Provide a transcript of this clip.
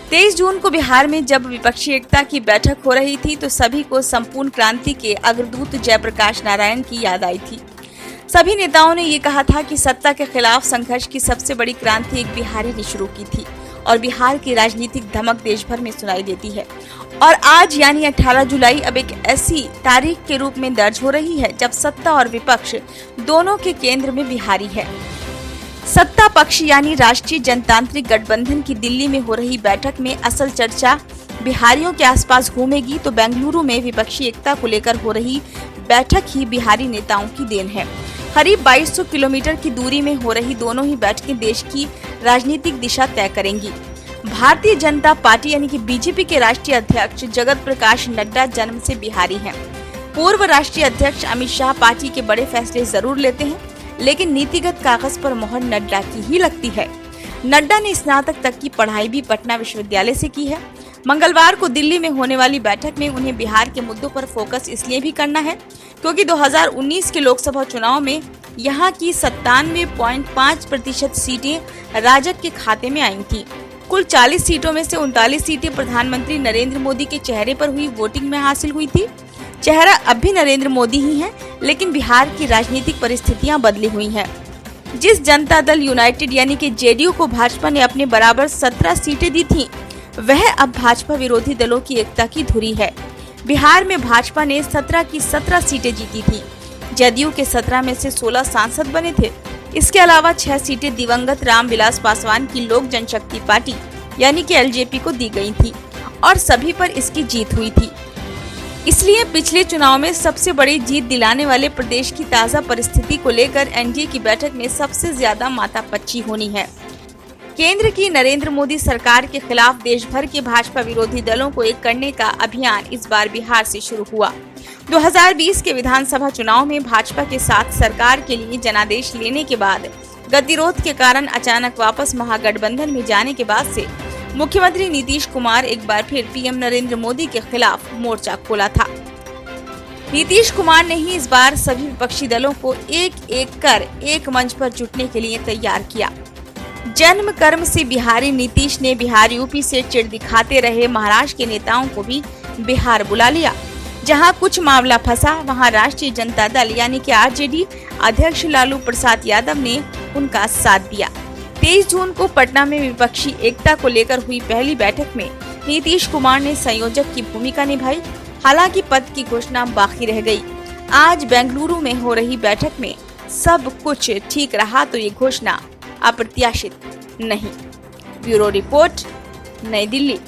23 जून को बिहार में जब विपक्षी एकता की बैठक हो रही थी तो सभी को संपूर्ण क्रांति के अग्रदूत जयप्रकाश नारायण की याद आई थी। सभी नेताओं ने ये कहा था कि सत्ता के खिलाफ संघर्ष की सबसे बड़ी क्रांति एक बिहारी ने शुरू की थी और बिहार की राजनीतिक धमक देश भर में सुनाई देती है। और आज यानी 18 जुलाई अब एक ऐसी तारीख के रूप में दर्ज हो रही है जब सत्ता और विपक्ष दोनों के केंद्र में बिहारी है। सत्ता पक्ष यानी राष्ट्रीय जनतांत्रिक गठबंधन की दिल्ली में हो रही बैठक में असल चर्चा बिहारियों के आसपास घूमेगी तो बेंगलुरु में विपक्षी एकता को लेकर हो रही बैठक ही बिहारी नेताओं की देन है। करीब 2200 किलोमीटर की दूरी में हो रही दोनों ही बैठकें देश की राजनीतिक दिशा तय करेंगी। भारतीय जनता पार्टी यानी कि बीजेपी के राष्ट्रीय अध्यक्ष जगत प्रकाश नड्डा जन्म से बिहारी हैं। पूर्व राष्ट्रीय अध्यक्ष अमित शाह पार्टी के बड़े फैसले जरूर लेते हैं, लेकिन नीतिगत कागज पर मोहर नड्डा की ही लगती है। नड्डा ने स्नातक तक की पढ़ाई भी पटना विश्वविद्यालय से की है। मंगलवार को दिल्ली में होने वाली बैठक में उन्हें बिहार के मुद्दों पर फोकस इसलिए भी करना है क्योंकि 2019 के लोकसभा चुनाव में यहाँ की 97.5% सीटें राजग के खाते में आई थी। कुल 40 सीटों में से 39 सीटें प्रधानमंत्री नरेंद्र मोदी के चेहरे पर हुई वोटिंग में हासिल हुई थी। चेहरा अब भी नरेंद्र मोदी ही है, लेकिन बिहार की राजनीतिक परिस्थितियां बदली हुई हैं। जिस जनता दल यूनाइटेड यानी कि जेडीयू को भाजपा ने अपने बराबर 17 सीटें दी थीं, वह अब भाजपा विरोधी दलों की एकता की धुरी है। बिहार में भाजपा ने 17 की 17 सीटें जीती थी। जदयू के 17 में से 16 सांसद बने थे। इसके अलावा 6 सीटें दिवंगत रामविलास पासवान की लोक जनशक्ति पार्टी यानी कि एलजेपी को दी गई थी और सभी पर इसकी जीत हुई थी। इसलिए पिछले चुनाव में सबसे बड़ी जीत दिलाने वाले प्रदेश की ताज़ा परिस्थिति को लेकर एनडीए की बैठक में सबसे ज्यादा माथापच्ची होनी है। केंद्र की नरेंद्र मोदी सरकार के खिलाफ देश भर के भाजपा विरोधी दलों को एक करने का अभियान इस बार बिहार से शुरू हुआ। 2020 के विधानसभा चुनाव में भाजपा के साथ सरकार के लिए जनादेश लेने के बाद गतिरोध के कारण अचानक वापस महागठबंधन में जाने के बाद से मुख्यमंत्री नीतीश कुमार एक बार फिर पीएम नरेंद्र मोदी के खिलाफ मोर्चा खोला था। नीतीश कुमार ने ही इस बार सभी विपक्षी दलों को एक एक कर एक मंच पर जुटने के लिए तैयार किया। जन्म कर्म से बिहारी नीतीश ने बिहार यूपी से चिढ़ दिखाते रहे महाराष्ट्र के नेताओं को भी बिहार बुला लिया। जहां कुछ मामला फंसा वहां राष्ट्रीय जनता दल यानी कि आरजेडी अध्यक्ष लालू प्रसाद यादव ने उनका साथ दिया। 23 जून को पटना में विपक्षी एकता को लेकर हुई पहली बैठक में नीतीश कुमार ने संयोजक की भूमिका निभाई। हालांकि पद की घोषणा बाकी रह गई। आज बेंगलुरु में हो रही बैठक में सब कुछ ठीक रहा तो ये घोषणा अप्रत्याशित नहीं। ब्यूरो रिपोर्ट, नई दिल्ली।